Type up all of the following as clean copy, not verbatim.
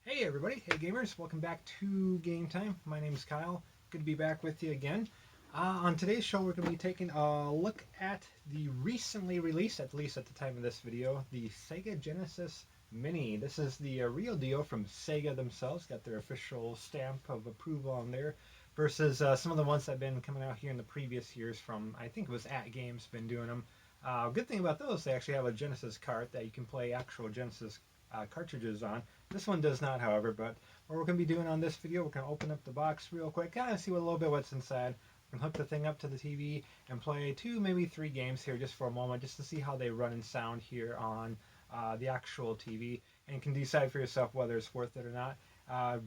Hey everybody, hey gamers, welcome back to Game Time. My name is Kyle. Good to be back with you again. On today's show, we're going to be taking a look at the recently released, at least at the time of this video, the Sega Genesis Mini. This is the real deal from Sega themselves. Got their official stamp of approval on there versus some of the ones that have been coming out here in the previous years from, I think it was At Games, been doing them. Good thing about those, they actually have a Genesis cart that you can play actual Genesis cartridges on. This one does not, however, but what we're going to be doing on this video, we're going to open up the box real quick, kind of see a little bit what's inside. We're going to hook the thing up to the TV and play 2, maybe 3 games here just for a moment, just to see how they run and sound here on the actual TV, and you can decide for yourself whether it's worth it or not.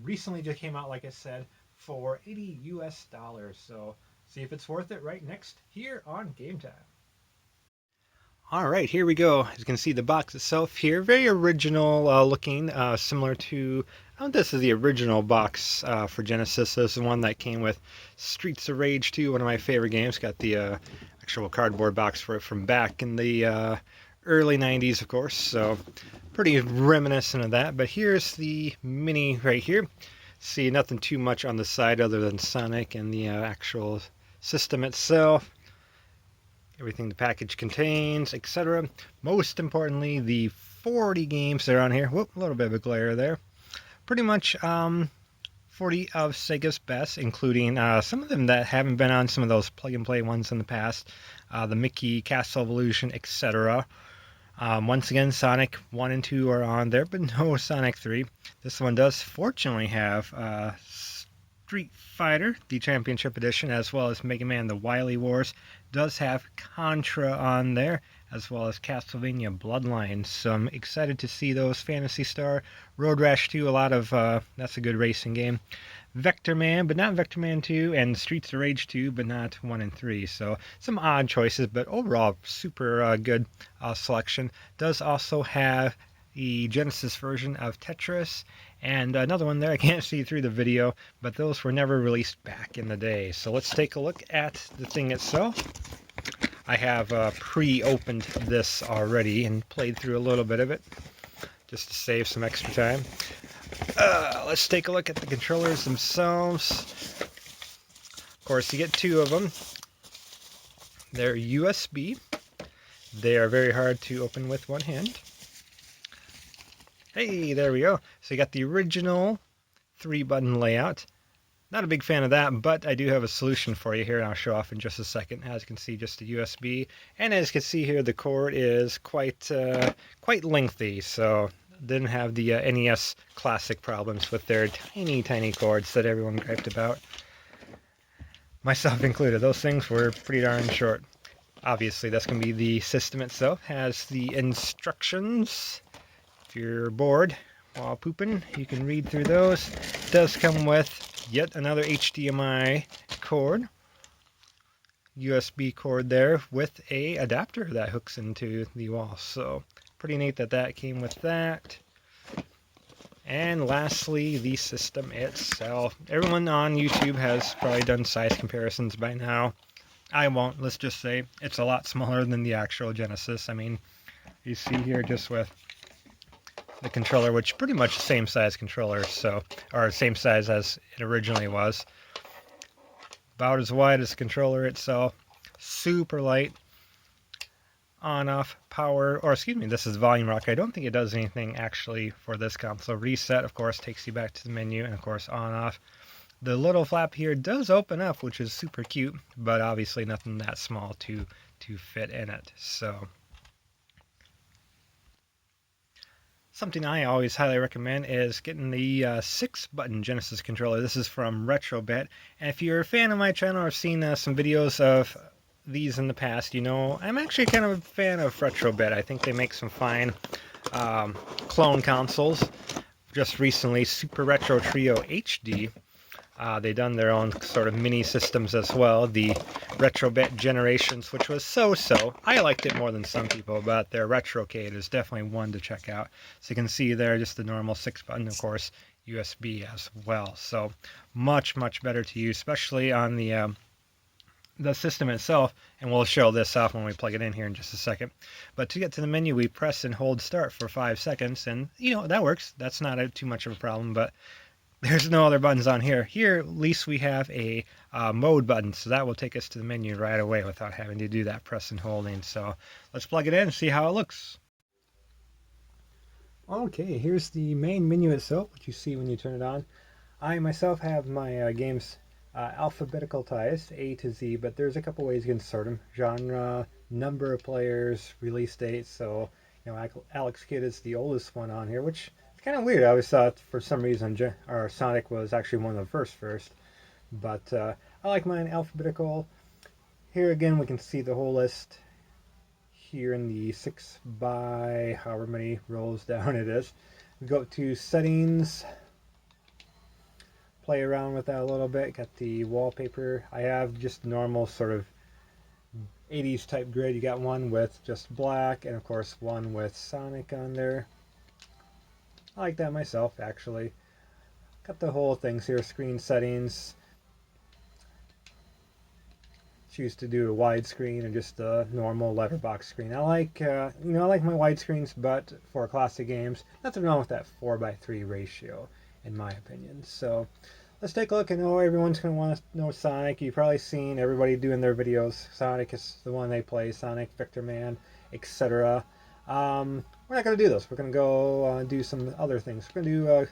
Recently just came out, like I said, for $80 US, so see if it's worth it right next here on Game Time. All right, here we go. As you can see, the box itself here, very original looking, similar to, I don't know if this is the original box for Genesis. This is one that came with Streets of Rage 2, one of my favorite games. Got the actual cardboard box for it from back in the early 90s, of course, so pretty reminiscent of that. But here's the Mini right here. See, nothing too much on the side other than Sonic and the actual system itself. Everything the package contains, etc. Most importantly, the 40 games that are on here. Whoop, a little bit of a glare there. Pretty much 40 of Sega's best, including some of them that haven't been on some of those plug-and-play ones in the past. The Mickey, Castle Evolution, etc. Once again, Sonic 1 and 2 are on there, but no Sonic 3. This one does fortunately have Street Fighter, the Championship Edition, as well as Mega Man The Wily Wars. Does have Contra on there, as well as Castlevania Bloodlines. So I'm excited to see those. Phantasy Star, Road Rash 2, a lot of, that's a good racing game. Vector Man, but not Vector Man 2, and Streets of Rage 2, but not 1 and 3. So some odd choices, but overall super good selection. Does also have the Genesis version of Tetris, and another one there I can't see through the video, but those were never released back in the day. So let's take a look at the thing itself. I have pre-opened this already and played through a little bit of it just to save some extra time. Let's take a look at the controllers themselves. Of course, you get 2 of them. They're USB. They are very hard to open with one hand. Hey, there we go. So you got the original 3-button layout. Not a big fan of that, but I do have a solution for you here, and I'll show off in just a second. As you can see, just a USB, and as you can see here, the cord is quite lengthy. So didn't have the NES Classic problems with their tiny cords that everyone griped about, myself included. Those things were pretty darn short. Obviously, that's going to be the system itself. Has the instructions. If you're bored while pooping, you can read through those. It does come with yet another HDMI cord, USB cord there with a adapter that hooks into the wall. So pretty neat that that came with that. And lastly, the system itself. Everyone on YouTube has probably done size comparisons by now. I won't. Let's just say it's a lot smaller than the actual Genesis. I mean, you see here just with the controller, which pretty much the same size controller, so, or same size as it originally was. About as wide as the controller itself. Super light. On-off power, or excuse me, this is volume rock. I don't think it does anything actually for this console. Reset, of course, takes you back to the menu, and of course on-off. The little flap here does open up, which is super cute, but obviously nothing that small to fit in it. So something I always highly recommend is getting the 6-button Genesis controller. This is from Retrobit, and if you're a fan of my channel or seen some videos of these in the past, you know I'm actually kind of a fan of Retrobit. I think they make some fine clone consoles. Just recently, Super Retro Trio HD. They done their own sort of mini systems as well. The Retrobit Generations, which was so-so. I liked it more than some people, but their Retrocade is definitely one to check out. So you can see there just the normal 6-button, of course, USB as well. So much better to use, especially on the the system itself, and we'll show this off when we plug it in here in just a second. But to get to the menu, we press and hold start for 5 seconds, and that works. That's not too much of a problem, but there's no other buttons on here. Here, at least we have a mode button, so that will take us to the menu right away without having to do that press and holding. So let's plug it in and see how it looks. Okay, here's the main menu itself, what you see when you turn it on. I myself have my games alphabeticalized A to Z, but there's a couple ways you can sort them. Genre, number of players, release date. So, Alex Kidd is the oldest one on here, which is kind of weird. I always thought for some reason Sonic was actually one of the first. But I like mine alphabetical. Here again, we can see the whole list here in the 6 by however many rows down it is. We go to settings. Play around with that a little bit. Got the wallpaper. I have just normal sort of 80s type grid. You got one with just black and of course one with Sonic on there. I like that myself actually. Got the whole things here. Screen settings. Choose to do a widescreen or just a normal letterbox screen. I like I like my widescreens, but for classic games, nothing wrong with that 4:3 ratio in my opinion. So let's take a look. I know everyone's going to want to know Sonic. You've probably seen everybody doing their videos. Sonic is the one they play. Sonic, Victor Man, etc. We're not going to do those. We're going to go do some other things. We're going to do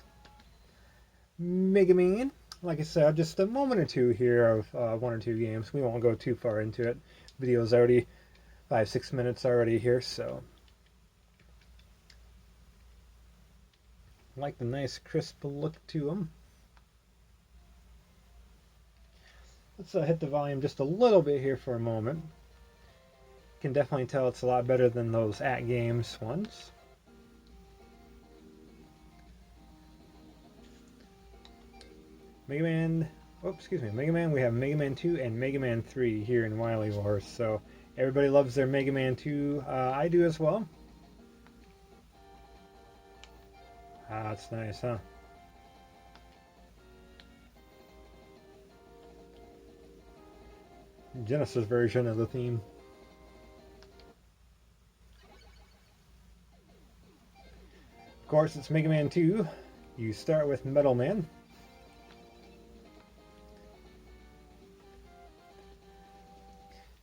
Mega Man. Like I said, just a moment or two here of 1 or 2 games. We won't go too far into it. Video's already 5-6 minutes already here, so I like the nice crisp look to them. Let's hit the volume just a little bit here for a moment. You can definitely tell it's a lot better than those At Games ones. Mega Man, Mega Man, we have Mega Man 2 and Mega Man 3 here in Wily Wars, so everybody loves their Mega Man 2. I do as well. That's nice, huh? Genesis version of the theme. Of course, it's Mega Man 2. You start with Metal Man.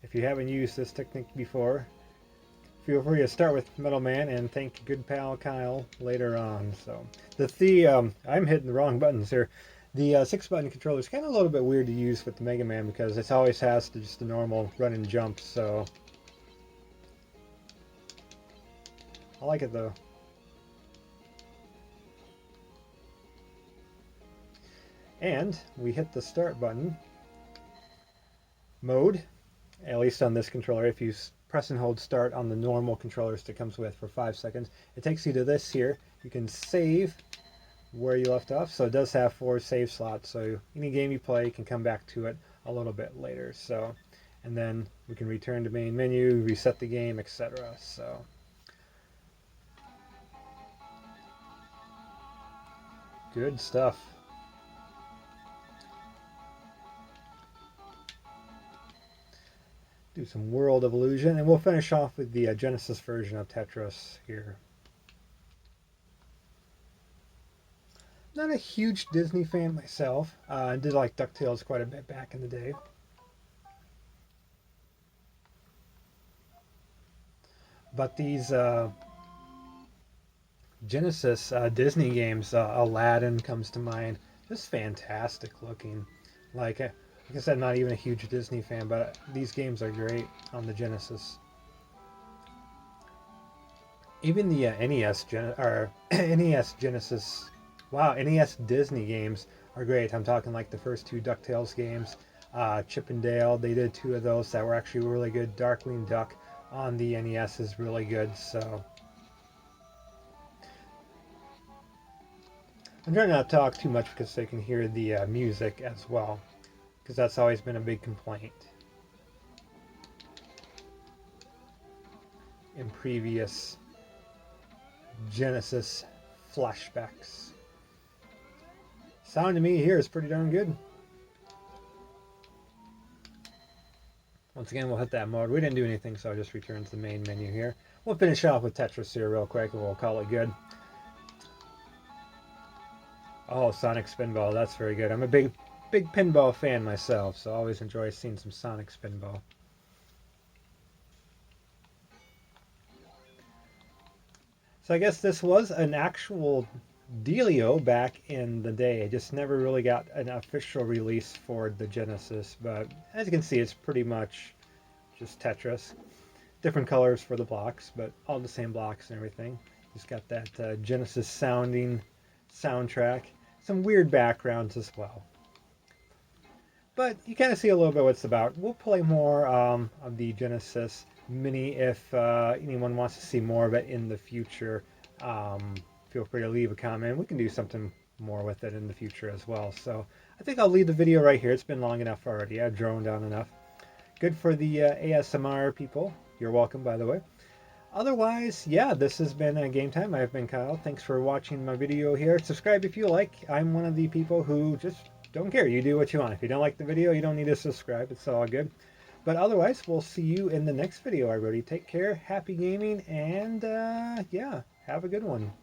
If you haven't used this technique before, feel free to start with Metal Man and thank good pal Kyle later on. So I'm hitting the wrong buttons here. The 6-button controller is kind of a little bit weird to use with the Mega Man because it always has just the normal run and jump. So I like it though. And we hit the start button. Mode. At least on this controller, if you press and hold start on the normal controllers that comes with for 5 seconds, it takes you to this here. You can save where you left off, so it does have 4 save slots, so any game you play you can come back to it a little bit later. So, and then we can return to main menu, reset the game, etc. So good stuff. Do some World of Illusion, and we'll finish off with the Genesis version of Tetris here. Not a huge Disney fan myself. I did like DuckTales quite a bit back in the day. But these Genesis Disney games, Aladdin comes to mind. Just fantastic looking. Like I said, not even a huge Disney fan, but these games are great on the Genesis. Even the NES Genesis, wow, NES Disney games are great. I'm talking like the first 2 DuckTales games, Chip and Dale. They did 2 of those that were actually really good. Darkwing Duck on the NES is really good. So I'm trying not to talk too much because they can hear the music as well, because that's always been a big complaint in previous Genesis flashbacks. Sound to me here is pretty darn good. Once again, we'll hit that mode. We didn't do anything, so I'll just return to the main menu here. We'll finish off with Tetris here real quick, and we'll call it good. Oh, Sonic Spinball, that's very good. I'm a big pinball fan myself, so I always enjoy seeing some Sonic Spinball. So I guess this was an actual dealio back in the day. It just never really got an official release for the Genesis, but as you can see, it's pretty much just Tetris. Different colors for the blocks, but all the same blocks and everything. Just got that Genesis sounding soundtrack. Some weird backgrounds as well. But you kind of see a little bit what it's about. We'll play more of the Genesis Mini if anyone wants to see more of it in the future. Feel free to leave a comment. We can do something more with it in the future as well. So I think I'll leave the video right here. It's been long enough already. I've droned on enough. Good for the ASMR people. You're welcome, by the way. Otherwise, yeah, this has been Game Time. I've been Kyle. Thanks for watching my video here. Subscribe if you like. I'm one of the people who just don't care. You do what you want. If you don't like the video, you don't need to subscribe. It's all good. But otherwise, we'll see you in the next video, everybody. Take care, happy gaming, and yeah, have a good one.